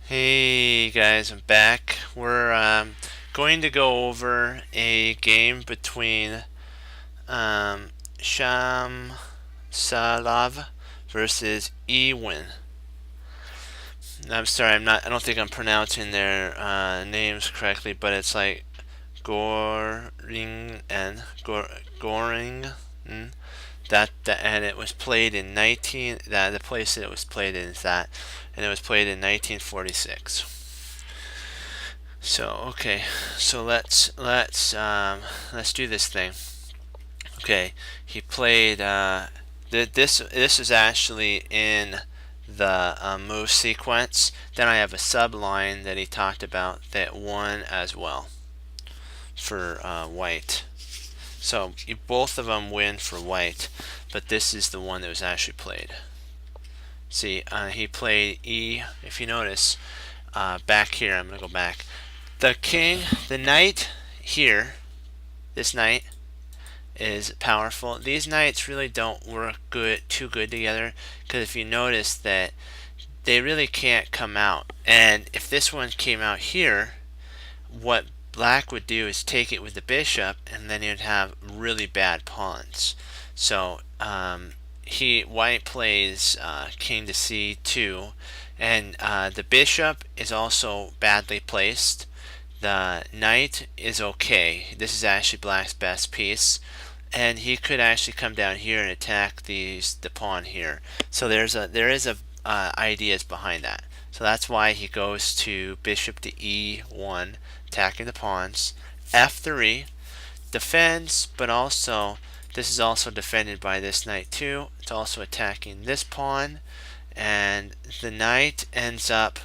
Hey guys, I'm back. We're going to go over a game between um, Sham Salav versus Ewin. I'm sorry, I don't think I'm pronouncing their names correctly, but it's like Goring and Goring. And it was played in 19. The place that it was played in is that, and it was played in 1946. So okay, so let's do this thing. Okay, he played. This is actually in the move sequence. Then I have a sub line that he talked about that won as well for white. So both of them win for white, but this is the one that was actually played. See, he played E. If you notice, back here, I'm gonna go back. The king, the knight here, this knight is powerful. These knights really don't work too good together, because if you notice that they really can't come out. And if this one came out here, what black would do is take it with the bishop, and then you'd have really bad pawns. So white plays king to c2, and the bishop is also badly placed. The knight is okay. This is actually black's best piece, and he could actually come down here and attack the pawn here. So there is a ideas behind that. So that's why he goes to bishop to e1, attacking the pawns. f3 defends, but also this is also defended by this knight too. It's also attacking this pawn, and the knight ends up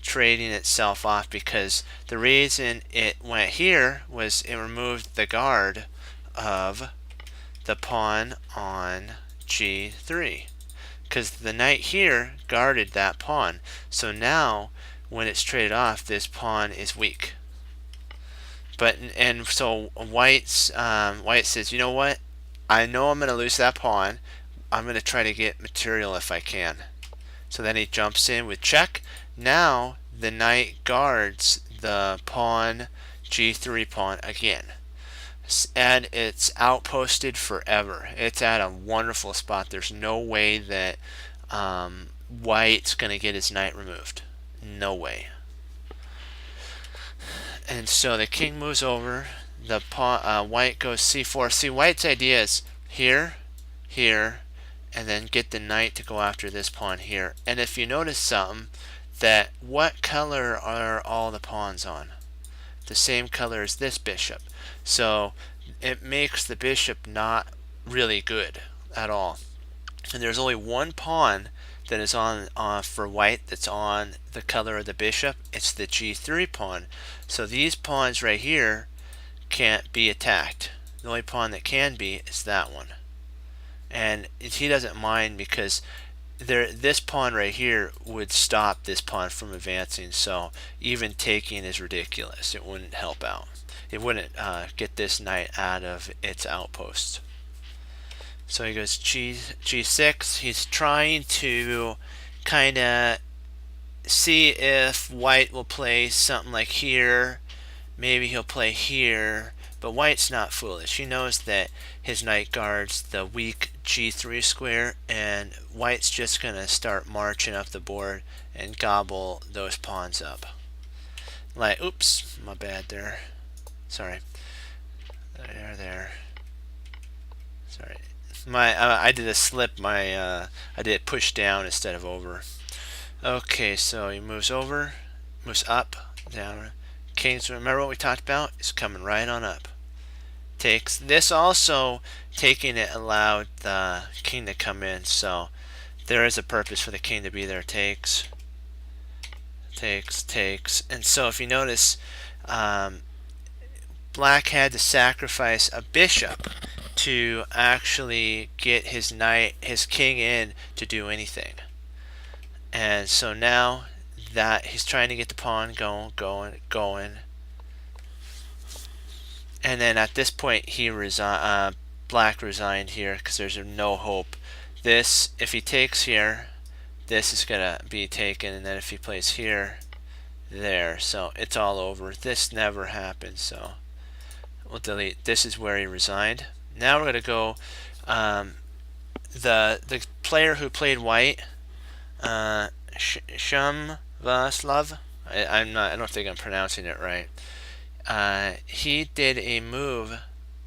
trading itself off, because the reason it went here was it removed the guard of the pawn on g3, because the knight here guarded that pawn. So now when it's traded off, this pawn is weak. And so white says, you know what, I know I'm going to lose that pawn, I'm going to try to get material if I can. So then he jumps in with check. Now the knight guards the pawn, g3 pawn again, and it's outposted forever. It's at a wonderful spot. There's no way that white's going to get his knight removed. No way. And so the king moves over. The pawn, white goes c4. See, white's idea is here, here, and then get the knight to go after this pawn here. And if you notice something, that what color are all the pawns on? The same color as this bishop. So it makes the bishop not really good at all. And there's only one pawn that is on for white that's on the color of the bishop. It's the g3 pawn. So these pawns right here can't be attacked. The only pawn that can be is that one. And he doesn't mind, because this pawn right here would stop this pawn from advancing. So even taking is ridiculous. It wouldn't help out. It wouldn't get this knight out of its outpost. So he goes g6. He's trying to kind of see if white will play something like here. Maybe he'll play here. But white's not foolish. He knows that his knight guards the weak g3 square, and white's just going to start marching up the board and gobble those pawns up. Like, oops, my bad there. Sorry. There. Sorry. I did a slip. I did it push down instead of over. Okay, so he moves over, moves up, down. Kings, remember what we talked about? It's coming right on up. Takes. This also, taking it allowed the king to come in, so there is a purpose for the king to be there. Takes. And so if you notice, black had to sacrifice a bishop to actually get his king in to do anything. And so now that he's trying to get the pawn going. And then at this point, black resigned here, because there's no hope. This, if he takes here, this is gonna be taken, and then if he plays here, there. So it's all over. This never happened. So we'll delete. This is where he resigned. Now we're going to go the player who played white, Shumvaslav. I don't think I'm pronouncing it right. He did a move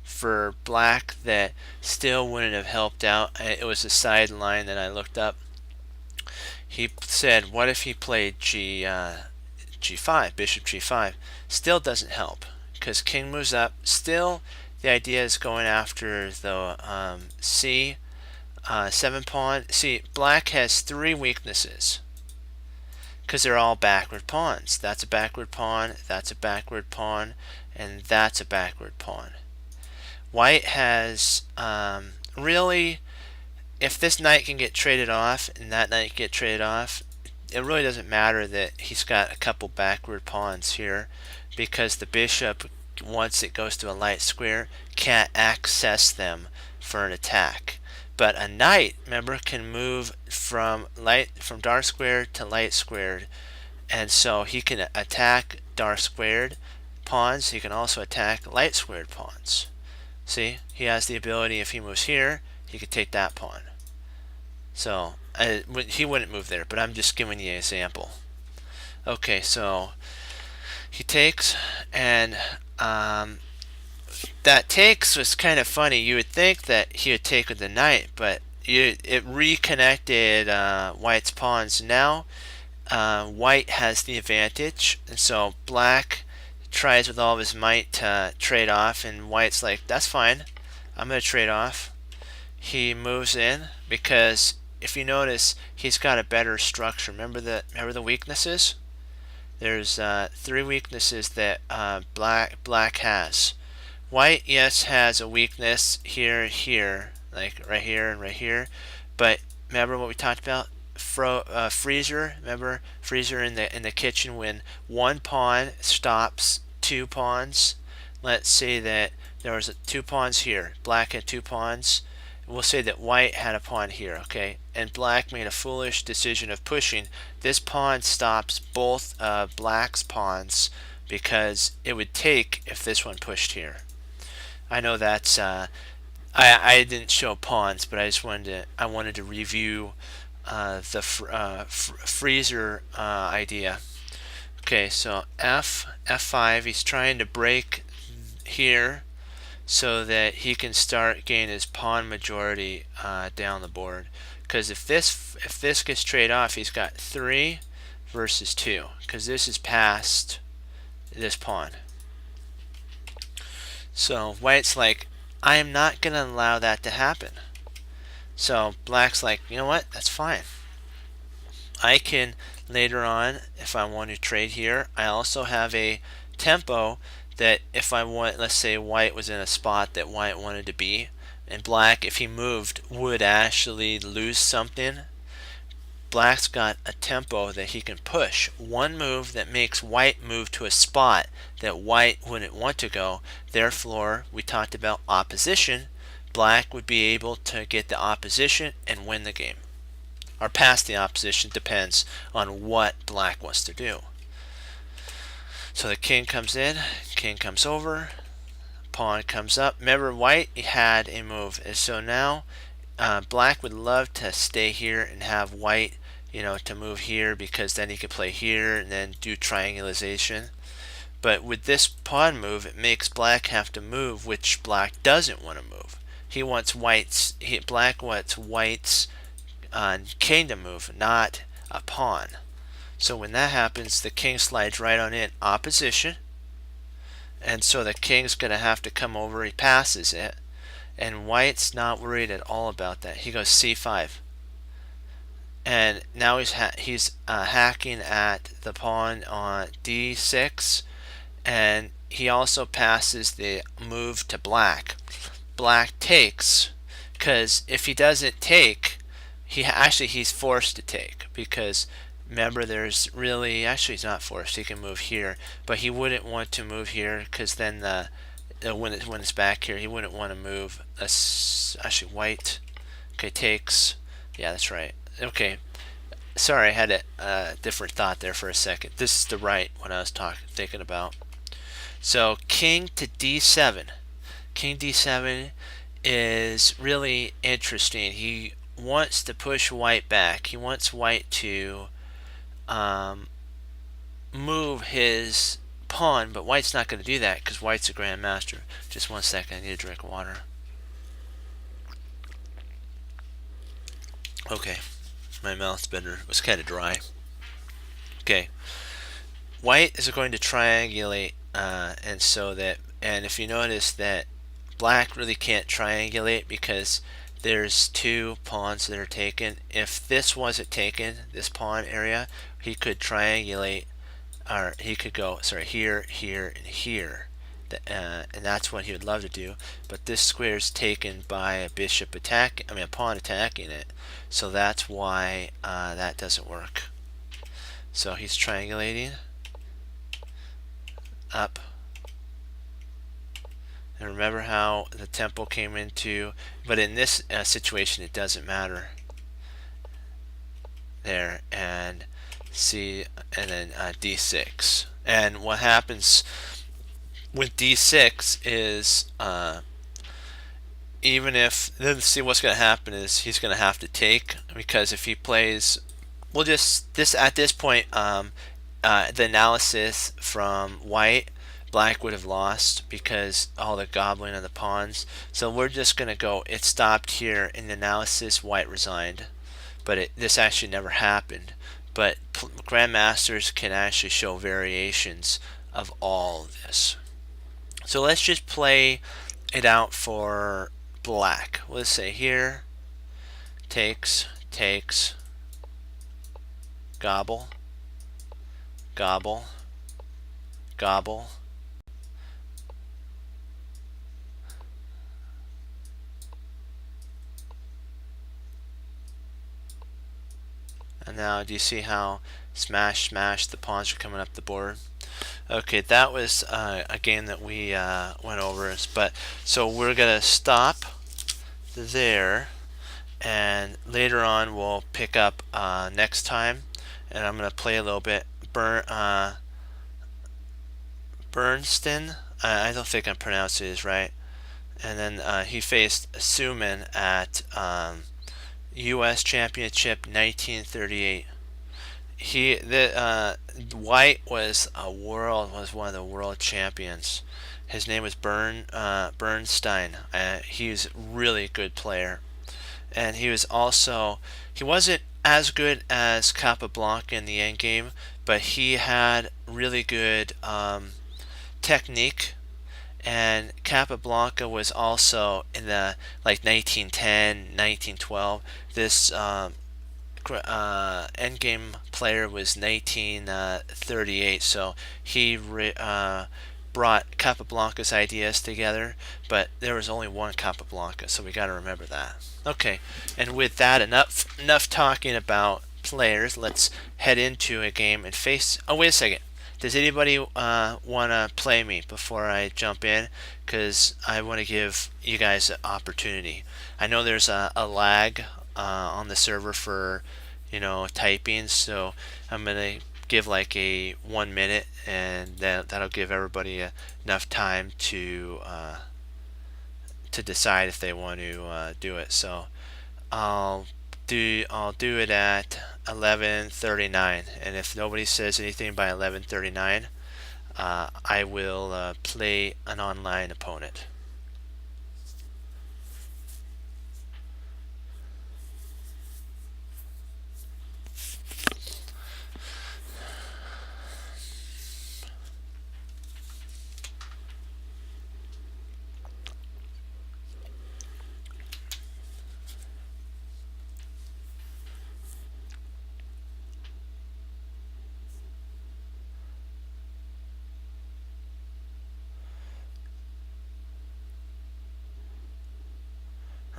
for black that still wouldn't have helped out. It was a sideline that I looked up. He said, what if he played G5, bishop G5? Still doesn't help because king moves up. Still, the idea is going after the C7 pawn. See, black has 3 weaknesses because they're all backward pawns. That's a backward pawn, that's a backward pawn, and that's a backward pawn. White has really, if this knight can get traded off and that knight can get traded off, it really doesn't matter that he's got a couple backward pawns here, because the bishop, once it goes to a light square, can't access them for an attack. But a knight, remember, can move from dark squared to light squared, and so he can attack dark squared pawns. He can also attack light squared pawns. See, he has the ability, if he moves here, he could take that pawn. So he wouldn't move there, but I'm just giving you an example. Okay, so he takes, and that takes was kind of funny. You would think that he would take with the knight, but it reconnected white's pawns. Now white has the advantage, and so black tries with all of his might to trade off, and white's like, that's fine, I'm going to trade off. He moves in because if you notice, he's got a better structure. Remember the weaknesses? There's 3 weaknesses that black has. White, yes, has a weakness here, like right here and right here. But remember what we talked about? Freezer. Remember freezer in the kitchen, when one pawn stops 2 pawns. Let's say that there was 2 pawns here. Black had 2 pawns. We'll say that white had a pawn here, okay? And black made a foolish decision of pushing. This pawn stops both black's pawns because it would take if this one pushed here. I know that's I didn't show pawns, but I wanted to review the freezer idea. Okay, so F5. He's trying to break here so that he can start gaining his pawn majority down the board. Because if this gets traded off, he's got 3 versus 2. Because this is past this pawn. So white's like, I am not going to allow that to happen. So black's like, you know what? That's fine. I can later on, if I want to trade here, I also have a tempo that if I want, let's say white was in a spot that white wanted to be, and black, if he moved, would actually lose something. Black's got a tempo that he can push. One move that makes white move to a spot that white wouldn't want to go. Therefore, we talked about opposition. Black would be able to get the opposition and win the game. Or pass the opposition, depends on what black wants to do. So the king comes in, king comes over, pawn comes up. Remember, white had a move. And so now black would love to stay here and have white, to move here, because then he could play here and then do triangulation. But with this pawn move, it makes black have to move, which black doesn't want to move. He wants black wants white's king to move, not a pawn. So when that happens, the king slides right on in, opposition. And so the king's going to have to come over. He passes it. And white's not worried at all about that. He goes c5. And now he's hacking at the pawn on d6. And he also passes the move to black. Black takes, because if he doesn't take, he's forced to take, because remember, there's really, actually he's not forced, he can move here, but he wouldn't want to move here, because then when it's back here, he wouldn't want to move. Actually white, okay, takes, yeah, that's right. Okay, sorry, I had a different thought there for a second. This is the right what I was thinking about. So king to d7. King d7 is really interesting. He wants to push white back. He wants white to move his pawn, but white's not going to do that because white's a grandmaster. Just one second, I need a drink of water. Okay, my mouth's been was kind of dry. Okay, white is going to triangulate, and if you notice that black really can't triangulate because there's two pawns that are taken. If this wasn't taken, this pawn area, he could triangulate, or he could go, sorry, here, here, and here. And that's what he would love to do. But this square is taken by a bishop attacking, I mean a pawn attacking it. So that's why that doesn't work. So he's triangulating up. And remember how the temple came into, but in this situation it doesn't matter. There, and see, and then d6. And what happens with d6 is even if, then see what's going to happen is he's going to have to take, because if he plays, we'll just, this at this point, the analysis from white, black would have lost because all the gobbling of the pawns. So we're just going to go, it stopped here in the analysis, white resigned. But this actually never happened. But grandmasters can actually show variations of all of this. So let's just play it out for black. Let's say here, takes, takes, gobble, gobble, gobble. And now do you see how smash, smash, the pawns are coming up the board? Okay, that was a game that we went over. But so we're gonna stop there, and later on we'll pick up next time, and I'm gonna play a little bit. Bernstein, I don't think I'm pronouncing it right. And then he faced Suman at U.S. Championship 1938. White was one of the world champions. His name was Bernstein. He was a really good player, and he wasn't as good as Capablanca in the end game, but he had really good technique. And Capablanca was also in the like 1910, 1912. This endgame player was 1938, so he brought Capablanca's ideas together, but there was only one Capablanca, so we got to remember that. Okay, and with that, enough talking about players. Let's head into a game and face. Oh, wait a second. Does anybody want to play me before I jump in? Because I want to give you guys an opportunity. I know there's a lag on the server for typing, so I'm gonna give like a 1 minute, and that'll give everybody enough time to decide if they want to do it. So I'll do it at 11:39, and if nobody says anything by 11:39, I will play an online opponent.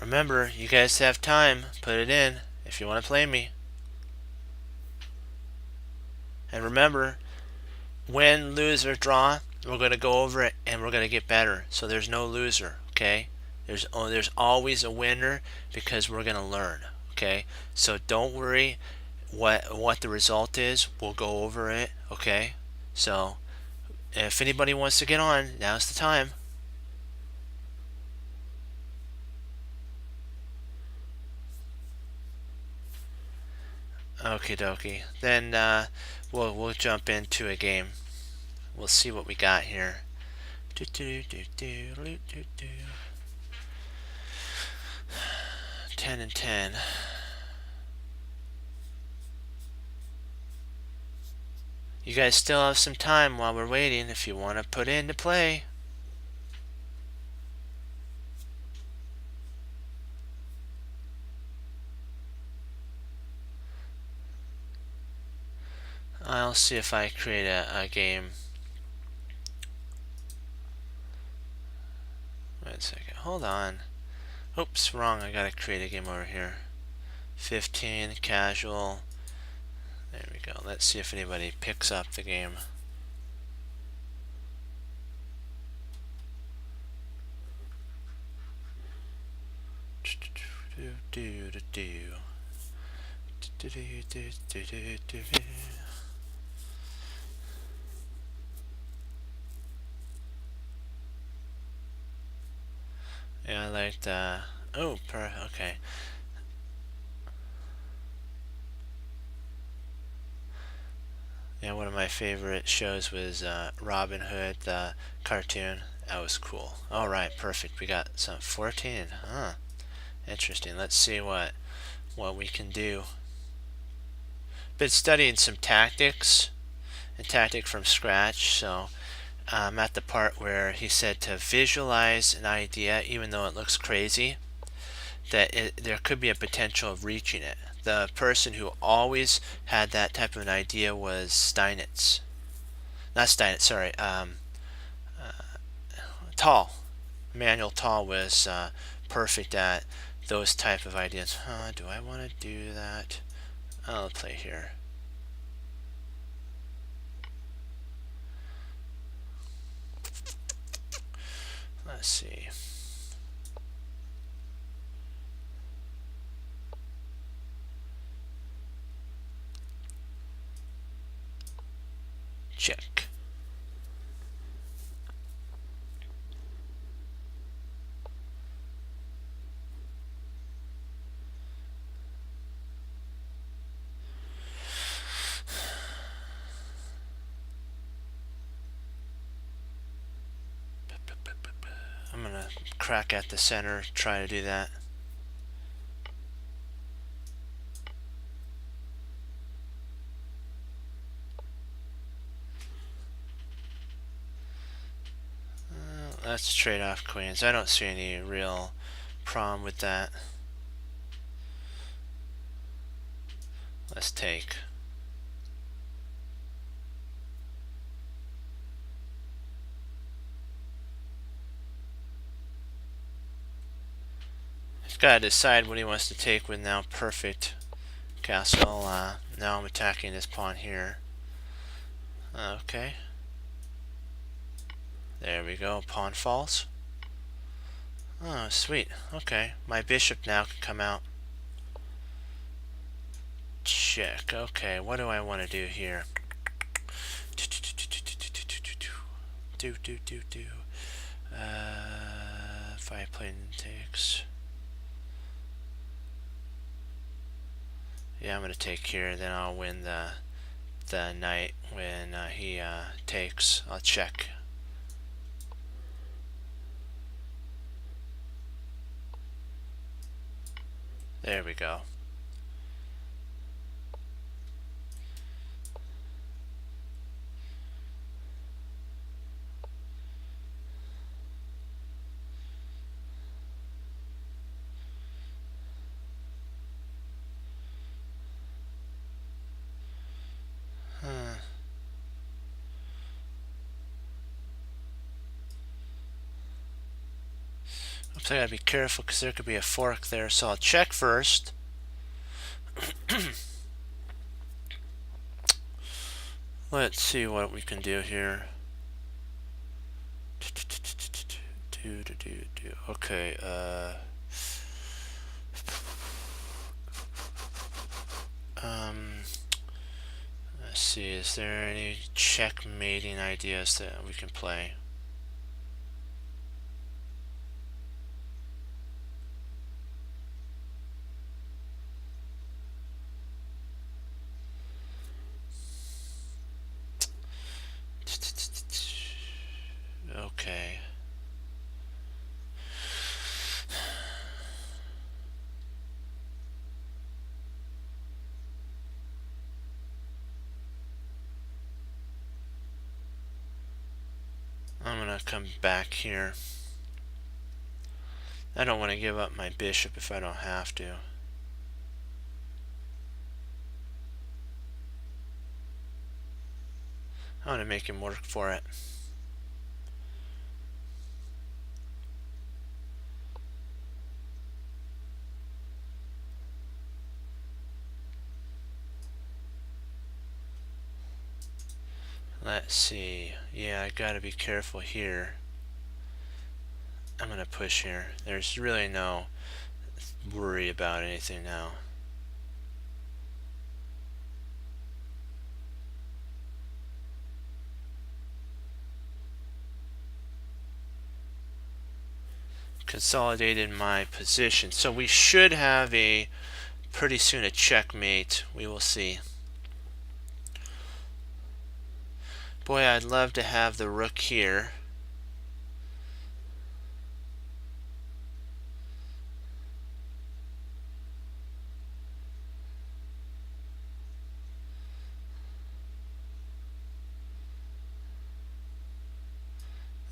Remember, you guys have time. Put it in if you want to play me. And remember, win, lose, or draw, we're going to go over it and we're going to get better. So there's no loser, okay? There's always a winner because we're going to learn, okay? So don't worry. what the result is. We'll go over it. Okay, so if anybody wants to get on, now's the time. Okie dokie. Then we'll jump into a game. We'll see what we got here. 10 and 10. You guys still have some time while we're waiting if you want to put into play. I'll see if I create a game. Wait a second. Hold on. Oops, wrong. I gotta create a game over here. 15, casual. There we go. Let's see if anybody picks up the game. Yeah, I like the. Oh, okay. Yeah, one of my favorite shows was Robin Hood, the cartoon. That was cool. All right, perfect. We got some 14. Huh. Interesting. Let's see what we can do. Been studying some tactics and tactic from scratch, so I'm at the part where he said to visualize an idea even though it looks crazy, that there could be a potential of reaching it. The person who always had that type of an idea was Steinitz. Not Steinitz, sorry. Tall. Manuel Tall was perfect at those type of ideas. Do I want to do that? I'll play here. Let's see. Check. I'm gonna crack at the center, try to do that. Let's trade off queens. I don't see any real problem with that. Let's take. He's got to decide what he wants to take with now perfect castle. Now I'm attacking this pawn here. Okay. There we go. Pawn falls. Oh, sweet. Okay. My bishop now can come out. Check. Okay. What do I want to do here? If I play takes. Yeah, I'm gonna take here. Then I'll win the knight when he takes. I'll check. There we go. Oops, I gotta be careful because there could be a fork there, so I'll check first. Let's see what we can do here. Okay, Let's see, is there any checkmating ideas that we can play? Okay. I'm gonna come back here. I don't want to give up my bishop if I don't have to. I want to make him work for it. Let's see. Yeah, I gotta be careful here. I'm gonna push here. There's really no worry about anything now. Consolidated my position. So we should have a pretty soon a checkmate. We will see. Boy, I'd love to have the rook here.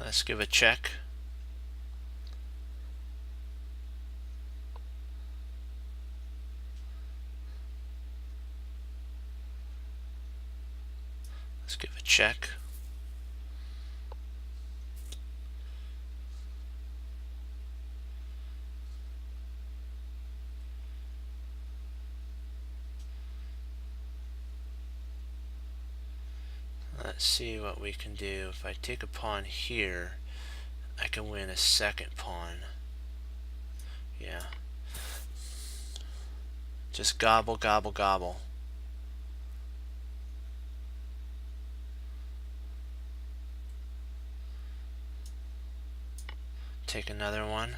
Let's give a check. Let's give a check. Let's see what we can do. If I take a pawn here, I can win a second pawn. Yeah. Just gobble, gobble, gobble. Take another one.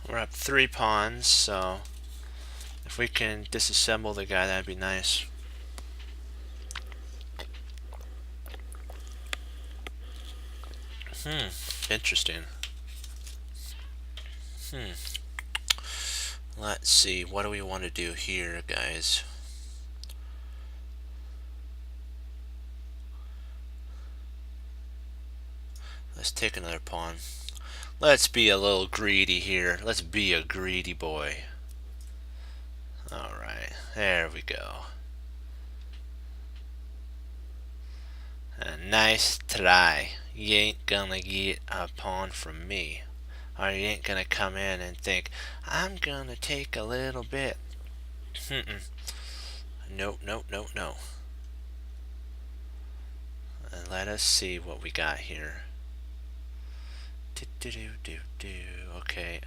We're up 3 pawns, so if we can disassemble the guy, that'd be nice. Interesting. Let's see, what do we want to do here, guys? Let's take another pawn. Let's be a little greedy here. Let's be a greedy boy. Alright, there we go. A nice try. You ain't gonna get a pawn from me. Or you ain't gonna come in and think, I'm gonna take a little bit. Nope, nope, nope, no. And let us see what we got here. Okay,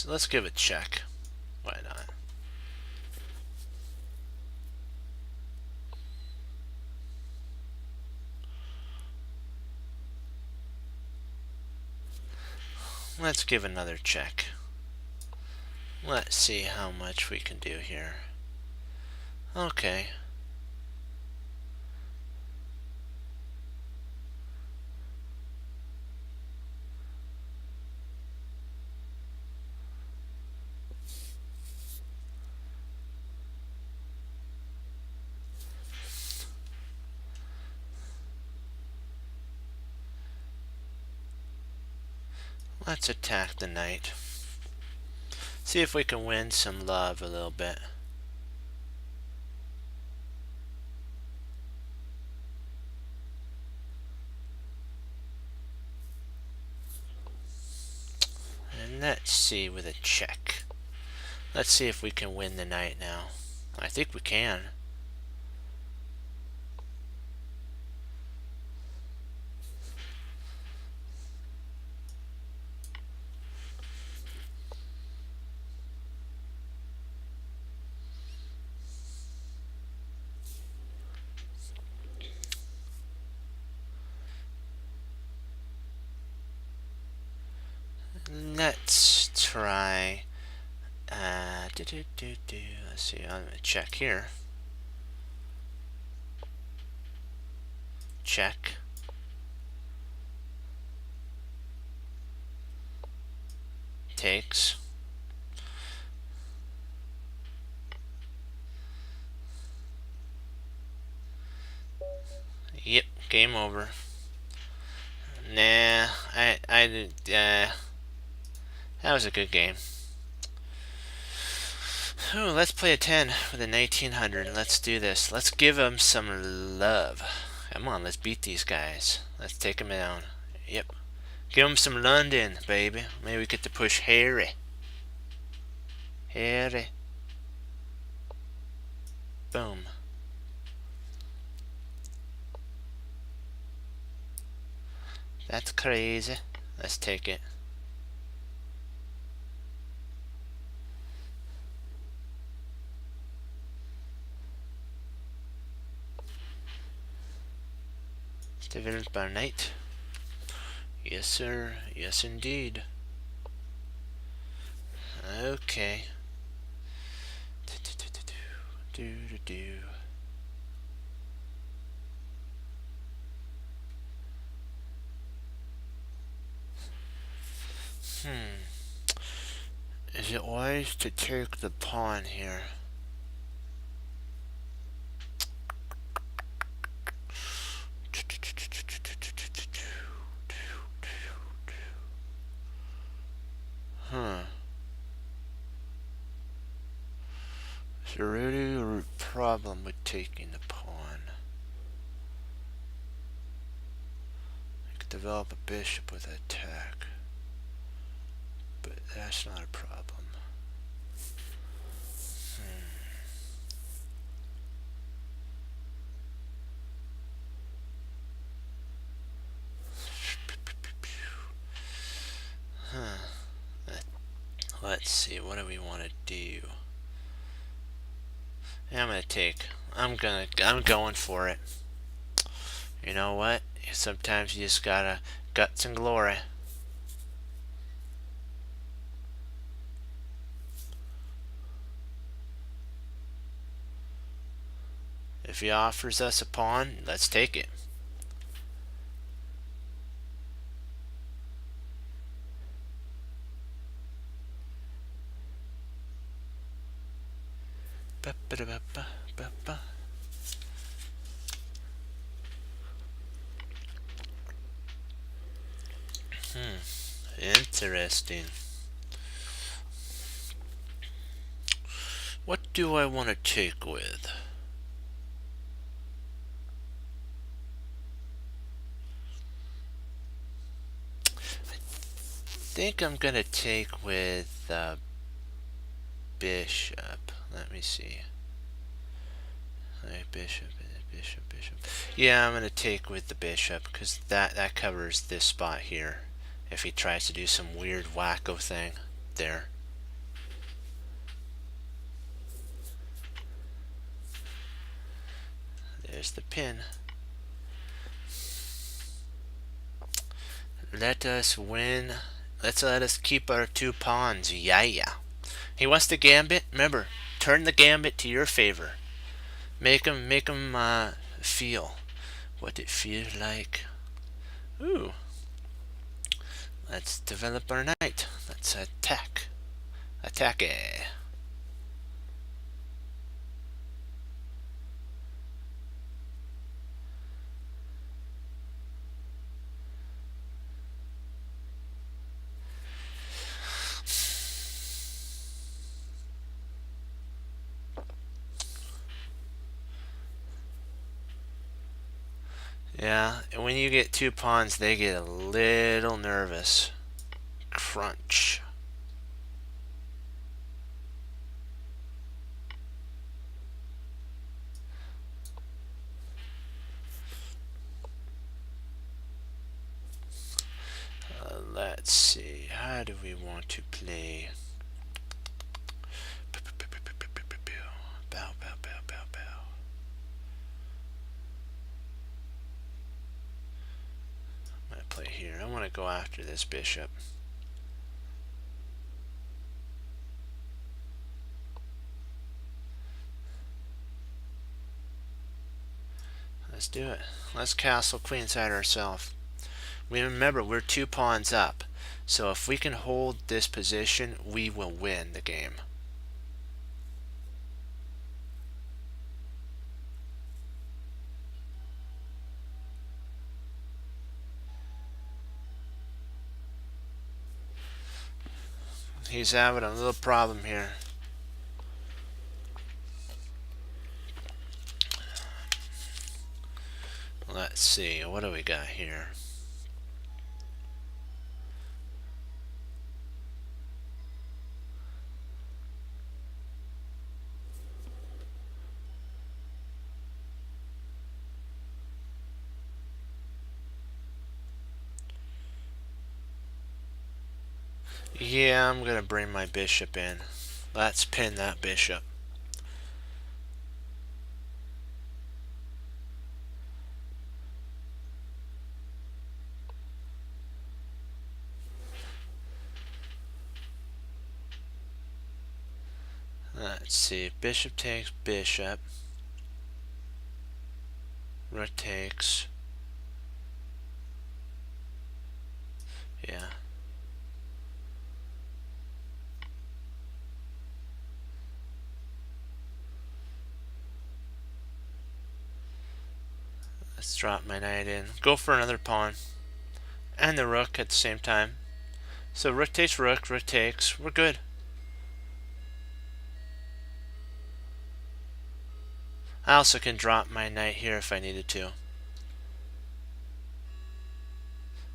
let's give a check. Why not? Let's give another check. Let's see how much we can do here. Okay. Let's attack the knight. See if we can win some love a little bit. And let's see with a check. Let's see if we can win the knight now. I think we can. Let's try. Let's see. I'm gonna check here. Check. Takes. Yep. Game over. Nah. That was a good game. Ooh, let's play a 10 with a 1900. Let's do this. Let's give them some love. Come on, let's beat these guys. Let's take them down. Yep. Give them some London, baby. Maybe we get to push Harry. Harry. Boom. That's crazy. Let's take it. Developed our knight. Yes, sir. Yes, indeed. Okay. Do. Is it wise to take the pawn here? Is there really a problem with taking the pawn? I could develop a bishop with an attack, but that's not a problem. Let's see, what do we want to do? Yeah, I'm gonna take. I'm going for it. You know what? Sometimes you just gotta guts and glory. If he offers us a pawn, let's take it. Interesting. What do I want to take with? I think I'm gonna take with bishop. Let me see. Bishop. Yeah, I'm gonna take with the bishop because that covers this spot here. If he tries to do some weird wacko thing there. There's the pin. Let us win. Let us keep our 2 pawns. Yeah. He wants the gambit. Remember, turn the gambit to your favor. Make him feel what it feels like. Ooh. Let's develop our knight. Let's attack. Attack it. Yeah, and when you get two pawns, they get a little nervous. Crunch. Let's see, how do we want to play? Bow, bow, bow, bow, bow. I'm gonna play here. I want to go after this bishop. Let's do it. Let's castle queenside ourselves. We remember we're 2 pawns up, so if we can hold this position, we will win the game. He's having a little problem here. Let's see, what do we got here? Yeah, I'm gonna bring my bishop in. Let's pin that bishop. Let's see, bishop takes bishop. Rook takes. Yeah. Let's drop my knight in. Go for another pawn. And the rook at the same time. So rook takes rook, rook takes. We're good. I also can drop my knight here if I needed to.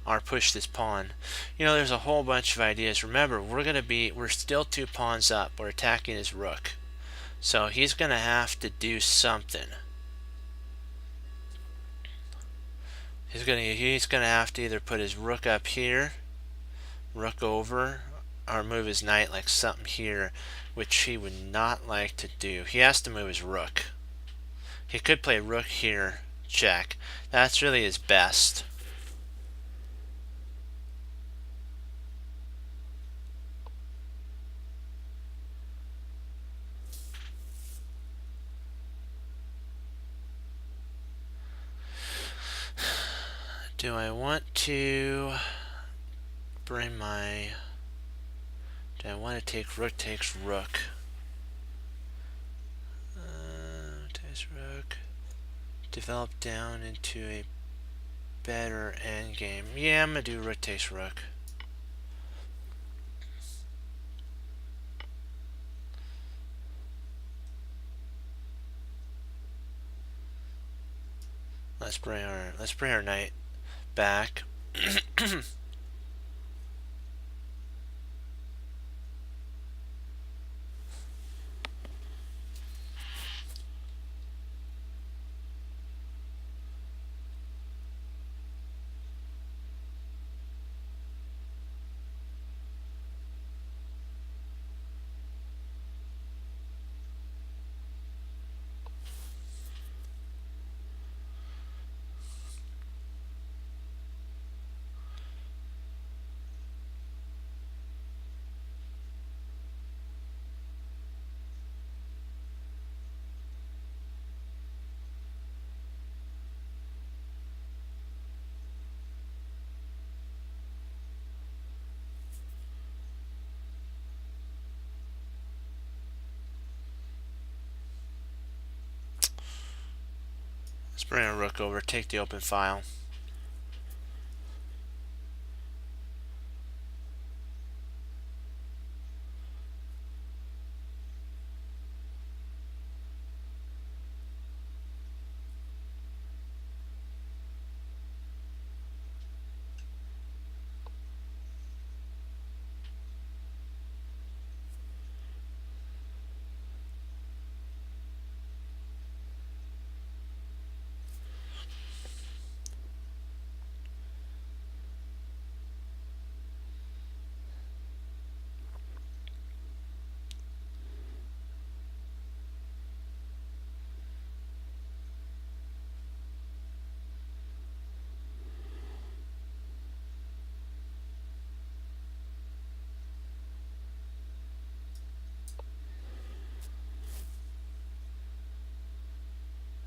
Or push this pawn. You know, there's a whole bunch of ideas. Remember, we're still 2 pawns up. We're attacking his rook. So he's gonna have to do something. He's gonna have to either put his rook up here, rook over, or move his knight like something here, which he would not like to do. He has to move his rook. He could play rook here, check. That's really his best. Do I want to bring my... Do I want to take rook takes rook? Takes rook. Develop down into a better endgame. Yeah, I'm going to do rook takes rook. Let's bring our knight back. Let's bring our rook over, take the open file.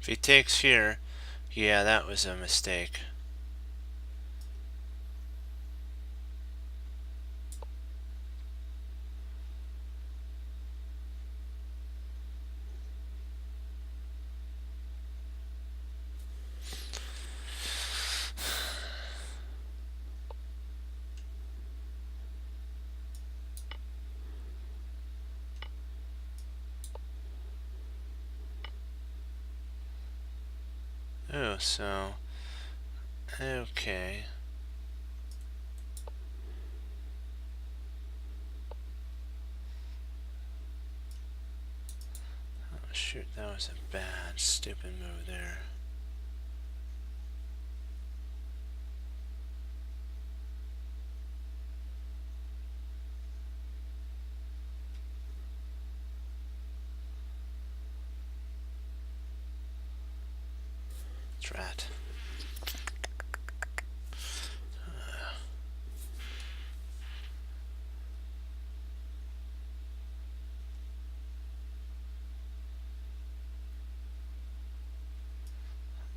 If he takes here, yeah, that was a mistake. Oh, so, okay. Oh, shoot, that was a bad, stupid move there. Drat.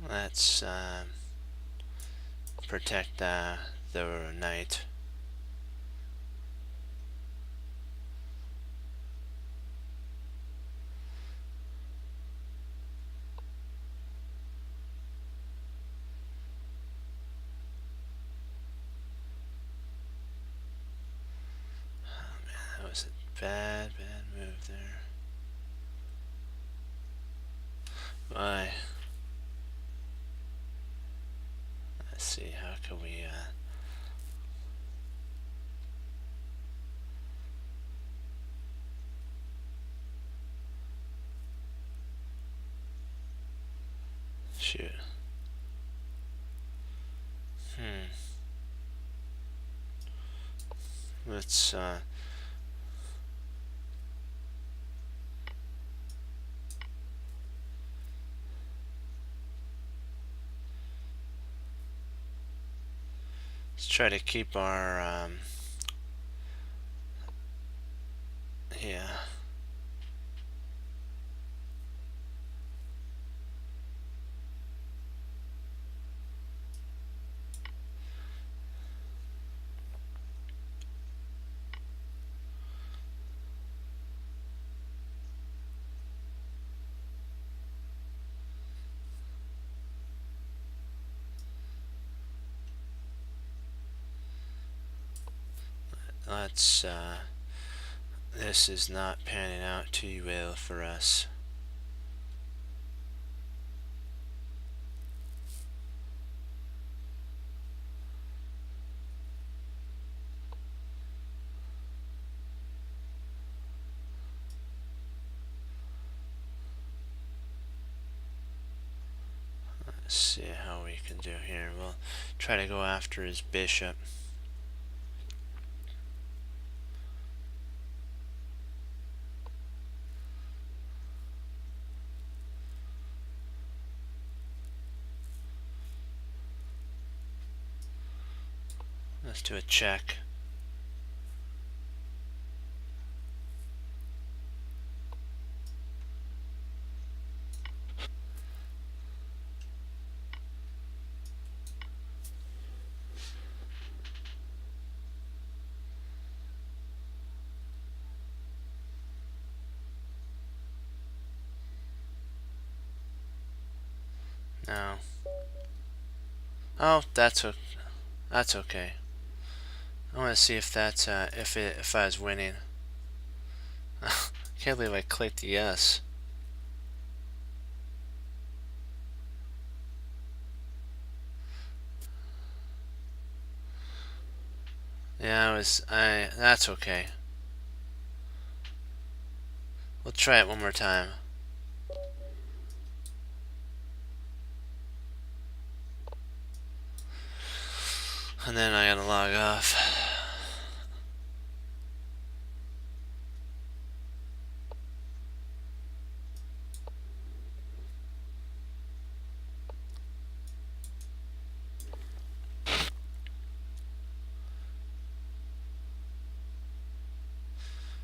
Let's protect the knight. Oh man, that was a bad move there. Why? Let's see, how can we shoot. Let's try to keep our yeah. Let's this is not panning out too well for us. Let's see how we can do here. We'll try to go after his bishop. Let's do a check. No. Oh, that's okay. I want to see if that's if I was winning. Can't believe I clicked yes. Yeah, that's okay. We'll try it one more time. And then I gotta log off.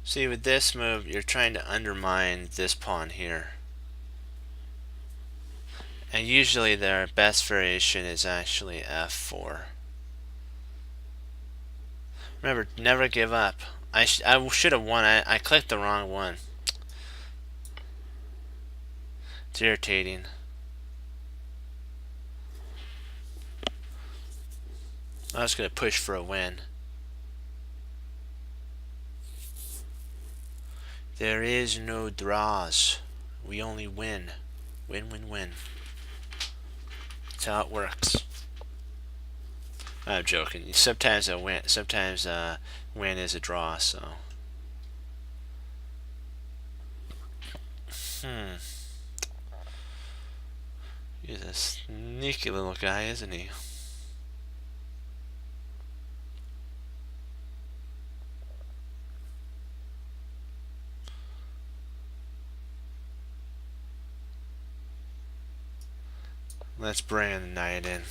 See, with this move, you're trying to undermine this pawn here. And usually their best variation is actually F4. Remember, never give up. I should have won. I clicked the wrong one. It's irritating. I was going to push for a win. There is no draws. We only win. Win, win, win. That's how it works. I'm joking. Sometimes a win. Sometimes win is a draw. So. He's a sneaky little guy, isn't he? Let's bring the knight in.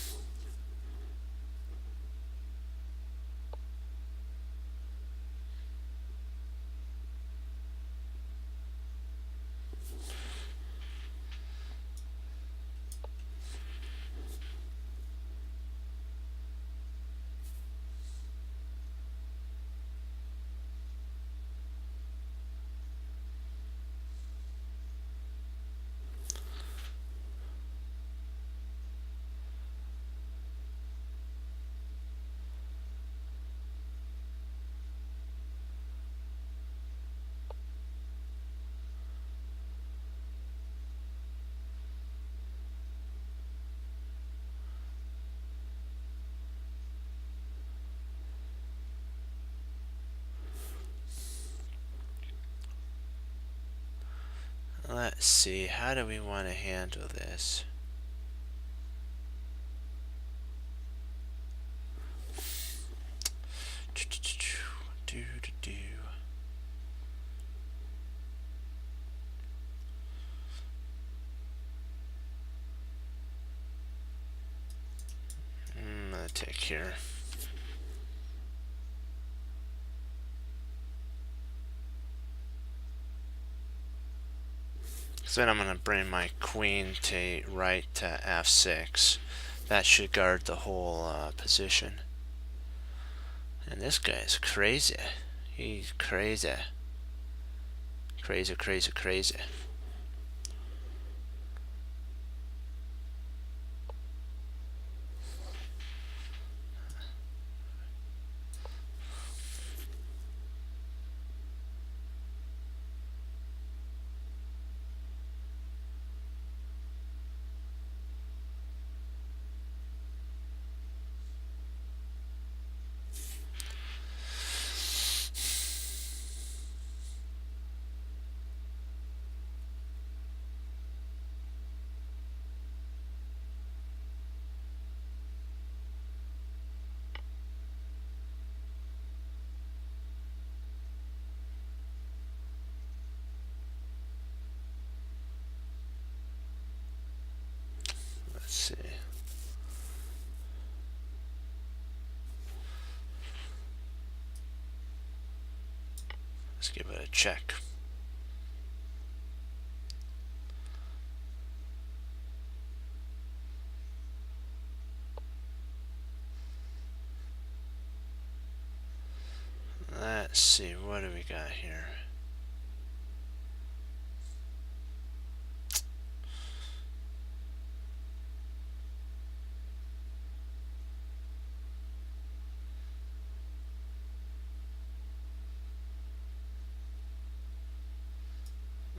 Let's see, how do we want to handle this? I'm gonna take here. So then I'm gonna bring my queen to right to f6. That should guard the whole position. And this guy is crazy. He's crazy. Crazy, crazy, crazy. Let's see. Let's give it a check. Let's see, what do we got here?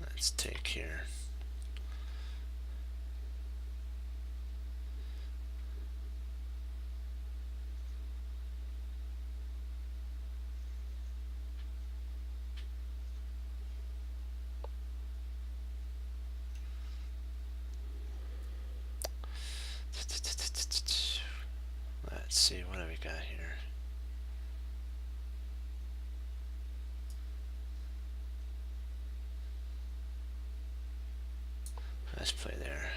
Let's take here. Let's see, what do we got here? Let's play there.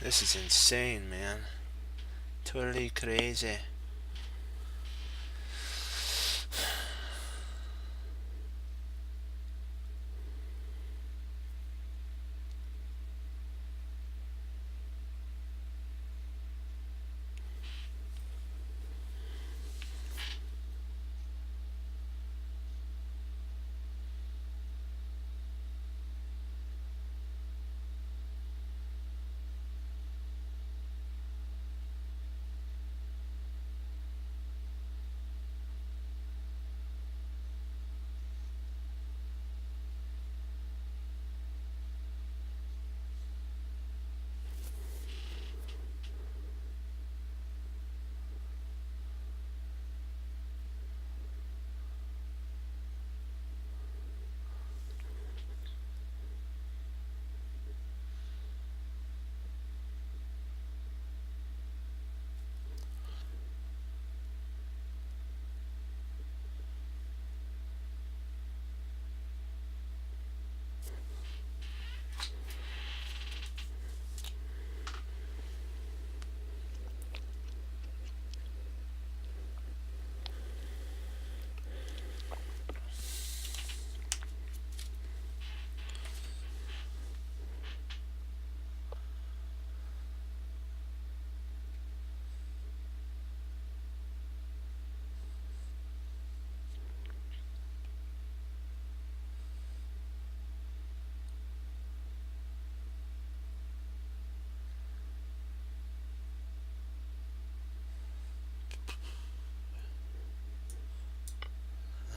This is insane, man. Totally crazy.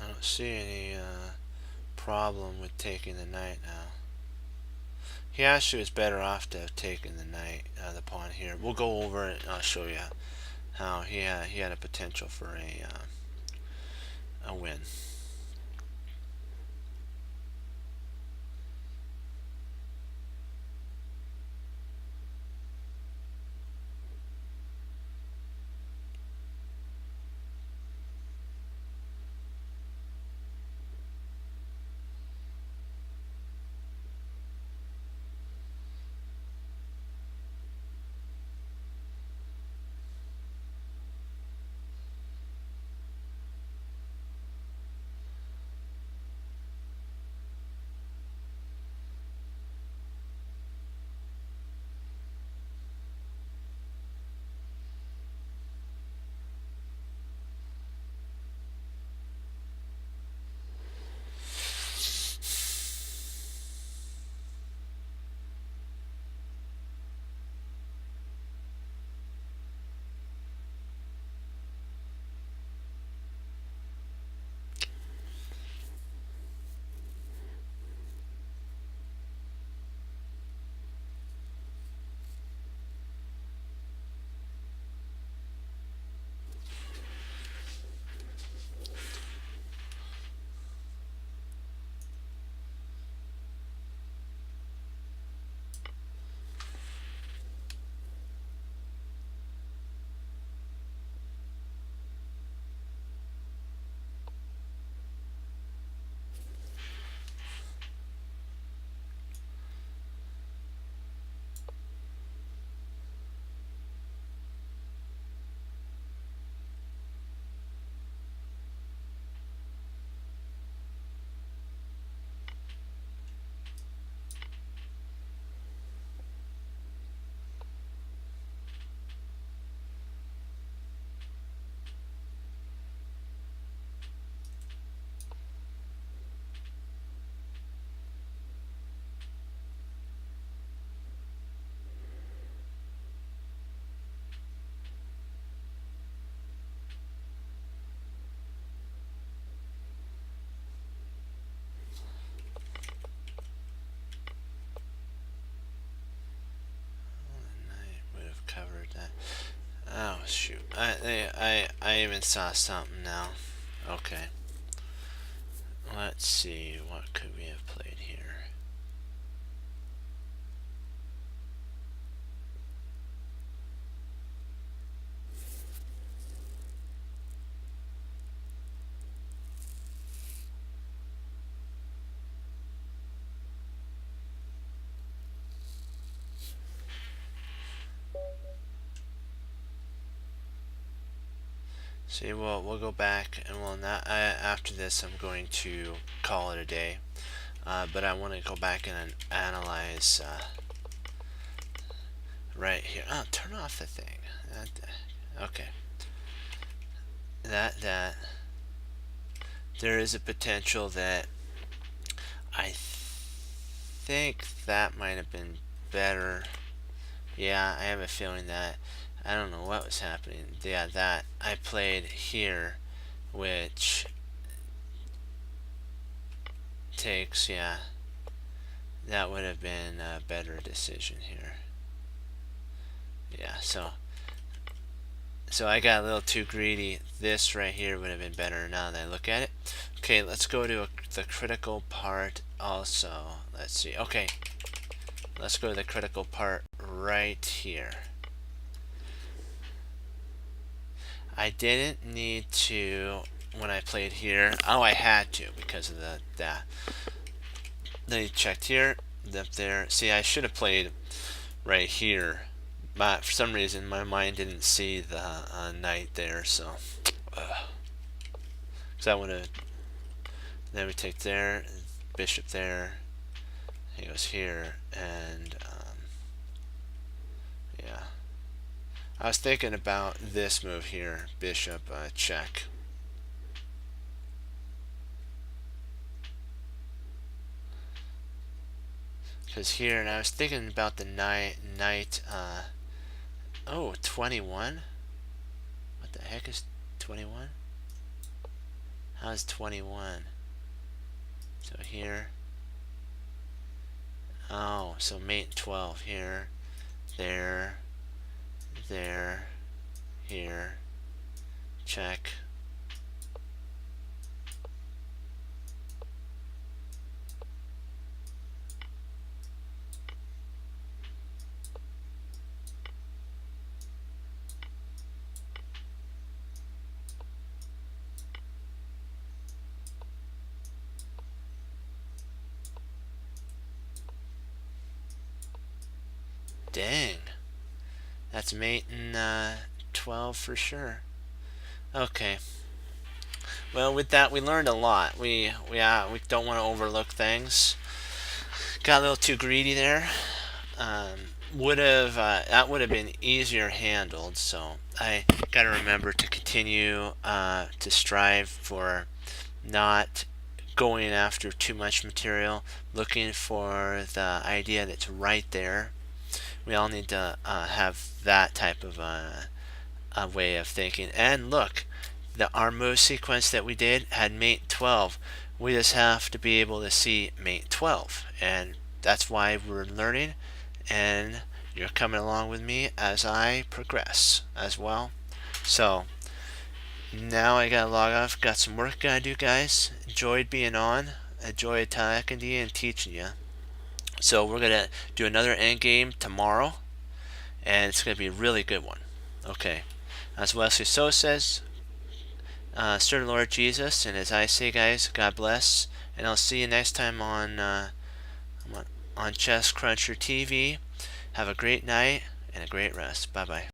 I don't see any problem with taking the knight now. He actually was better off to have taken the knight, the pawn here. We'll go over it and I'll show you how he had a potential for a win. Covered that. Oh shoot! I even saw something now. Okay. Let's see. What could we have played here? See, we'll go back and we'll not. After this, I'm going to call it a day. But I want to go back and analyze right here. Oh, turn off the thing. Okay. That there is a potential that I think that might have been better. Yeah, I have a feeling that I don't know what was happening. Yeah, that I played here, which takes, yeah, that would have been a better decision here. Yeah, so I got a little too greedy. This right here would have been better now that I look at it. Okay, let's go to the critical part also. Let's see. Okay, let's go to the critical part right here. I didn't need to when I played here. Oh, I had to because of that. Then you checked here, up there. See, I should have played right here, but for some reason my mind didn't see the knight there, so that would have. Then we take there, bishop there. He goes here, and yeah. I was thinking about this move here, bishop check. Because here, and I was thinking about the knight. Oh, 21? What the heck is 21? How's 21? So here. Oh, so mate 12 here, there, here, check. Dang. That's mate in 12 for sure. Okay. Well, with that, we learned a lot. We don't want to overlook things. Got a little too greedy there. Would have that would have been easier handled. So I got to remember to continue to strive for not going after too much material, looking for the idea that's right there. We all need to have that type of a way of thinking. And look, our move sequence that we did had mate 12. We just have to be able to see mate 12, and that's why we're learning, and you're coming along with me as I progress as well. So now I gotta log off. Got some work gotta do, guys. Enjoyed being on. Enjoyed talking to you and teaching you. So we're gonna do another end game tomorrow, and it's gonna be a really good one. Okay, as Wesley So says, serve the Lord Jesus, and as I say, guys, God bless, and I'll see you next time on Chess Cruncher TV. Have a great night and a great rest. Bye bye.